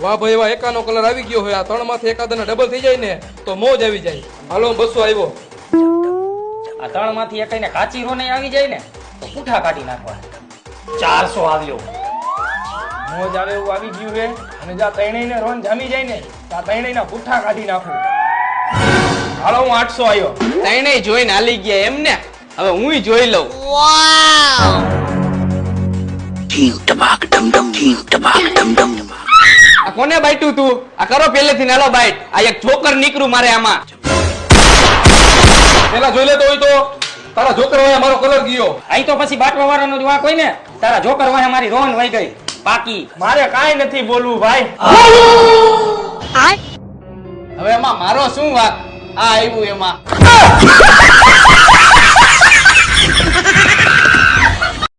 વાહ ભાઈ વાહ, એકાનો કલર આવી ગયો હોય. આ 3 માંથી એકાદાનો ડબલ થઈ જાય ને તો મોજ આવી જાય. હાલો 200 આવ્યો. આ 3 માંથી એકાઈને કાચી રોને આવી જાય ને તો પૂઠા કાઢી નાખવા. 400 આવ્યો. મોજ આવે એવું આવી ગયું છે અને જા ત્રણેયને રોન જામી જાય ને તા ત્રણેયના પુઠ્ઠા કાઢી નાખું. હાલો હું 800 આવ્યો. ત્રણેય જોઈને હાલી ગયા એમ ને. હવે હુંય જોઈ લઉં. આ કોને બાઈટું તું? આ કરો પહેલેથી નાલો બાઈટ. આ એક જોકર નીકળું મારે આમાં. પેલા જોઈ લેતો હોય તો તારા જોકર વાળા મારો કલર ગયો. આઈ તો પછી બાટવા વાળાનો જ વાંક હોય ને. તારા જોકર વાહે મારી રોન વહી ગઈ પાકી. મારે કાંઈ નથી બોલવું ભાઈ. હવે એમાં મારો શું વાંક? આ આવ્યું એમાં